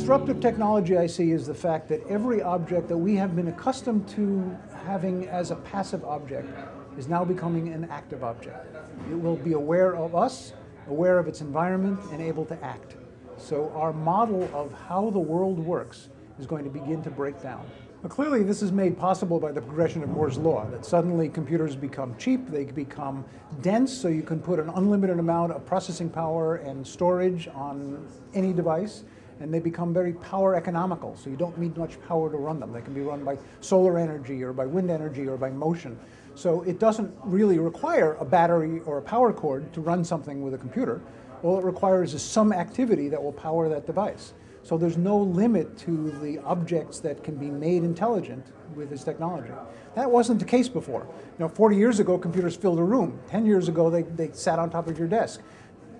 disruptive technology I see is the fact that every object that we have been accustomed to having as a passive object is now becoming an active object. It will be aware of us, aware of its environment, and able to act. So our model of how the world works is going to begin to break down. Now, clearly this is made possible by the progression of Moore's law, that suddenly computers become cheap, they become dense, so you can put an unlimited amount of processing power and storage on any device, and they become very power economical, so you don't need much power to run them. They can be run by solar energy or by wind energy or by motion. So it doesn't really require a battery or a power cord to run something with a computer. All it requires is some activity that will power that device. So there's no limit to the objects that can be made intelligent with this technology. That wasn't the case before. 40 years ago, computers filled a room. 10 years ago, they sat on top of your desk.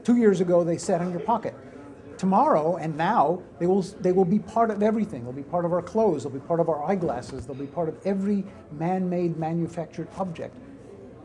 2 years ago, they sat in your pocket. Tomorrow and now, they will be part of everything. They'll be part of our clothes, they'll be part of our eyeglasses, they'll be part of every man-made, manufactured object.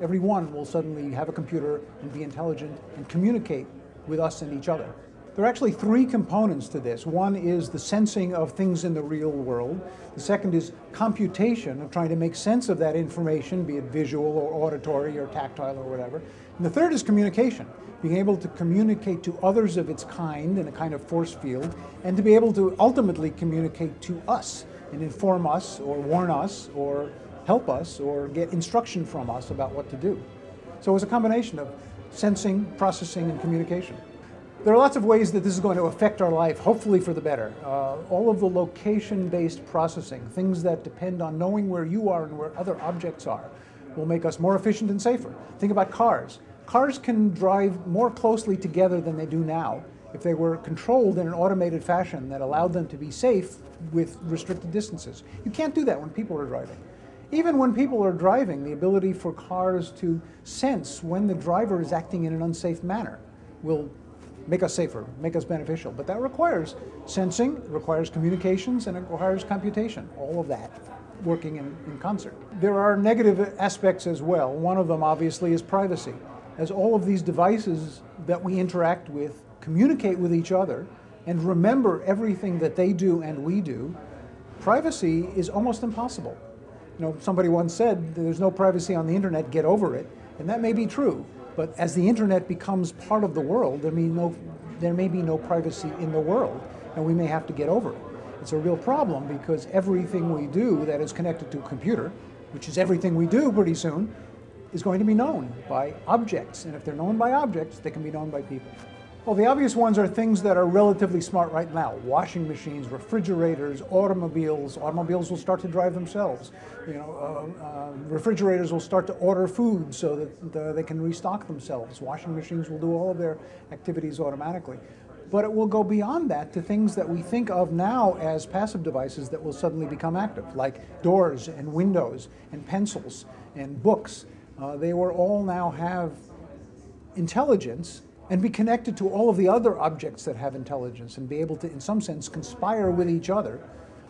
Every one will suddenly have a computer and be intelligent and communicate with us and each other. There are actually three components to this. One is the sensing of things in the real world. The second is computation, of trying to make sense of that information, be it visual or auditory or tactile or whatever. And the third is communication, being able to communicate to others of its kind in a kind of force field, and to be able to ultimately communicate to us and inform us or warn us or help us or get instruction from us about what to do. So it's a combination of sensing, processing, and communication. There are lots of ways that this is going to affect our life, hopefully for the better. All of the location-based processing, things that depend on knowing where you are and where other objects are, will make us more efficient and safer. Think about cars. Cars can drive more closely together than they do now if they were controlled in an automated fashion that allowed them to be safe with restricted distances. You can't do that when people are driving. Even when people are driving, the ability for cars to sense when the driver is acting in an unsafe manner will make us safer, make us beneficial. But that requires sensing, it requires communications, and it requires computation, all of that working in concert. There are negative aspects as well. One of them, obviously, is privacy. As all of these devices that we interact with communicate with each other and remember everything that they do and we do, privacy is almost impossible. Somebody once said, there's no privacy on the internet, get over it. And that may be true. But as the internet becomes part of the world, there may be no privacy in the world, and we may have to get over it. It's a real problem because everything we do that is connected to a computer, which is everything we do pretty soon, is going to be known by objects. And if they're known by objects, they can be known by people. Well, the obvious ones are things that are relatively smart right now. Washing machines, refrigerators, automobiles. Automobiles will start to drive themselves. Refrigerators will start to order food so that they can restock themselves. Washing machines will do all of their activities automatically. But it will go beyond that to things that we think of now as passive devices that will suddenly become active, like doors and windows and pencils and books. They will all now have intelligence and be connected to all of the other objects that have intelligence and be able to, in some sense, conspire with each other,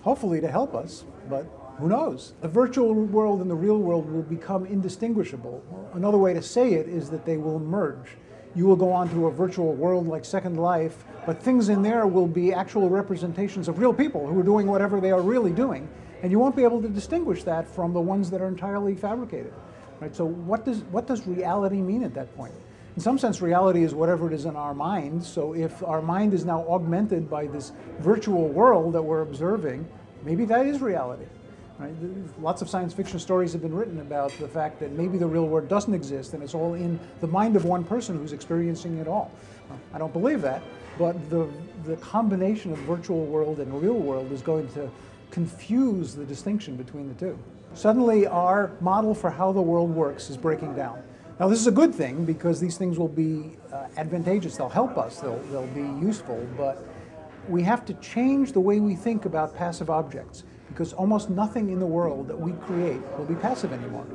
hopefully to help us, but who knows? The virtual world and the real world will become indistinguishable. Another way to say it is that they will merge. You will go onto a virtual world like Second Life, but things in there will be actual representations of real people who are doing whatever they are really doing, and you won't be able to distinguish that from the ones that are entirely fabricated. Right? So what does reality mean at that point? In some sense, reality is whatever it is in our mind. So if our mind is now augmented by this virtual world that we're observing, maybe that is reality. Right? Lots of science fiction stories have been written about the fact that maybe the real world doesn't exist and it's all in the mind of one person who's experiencing it all. I don't believe that, but the combination of virtual world and real world is going to confuse the distinction between the two. Suddenly, our model for how the world works is breaking down. Now, this is a good thing because these things will be advantageous. They'll help us. They'll be useful. But we have to change the way we think about passive objects because almost nothing in the world that we create will be passive anymore.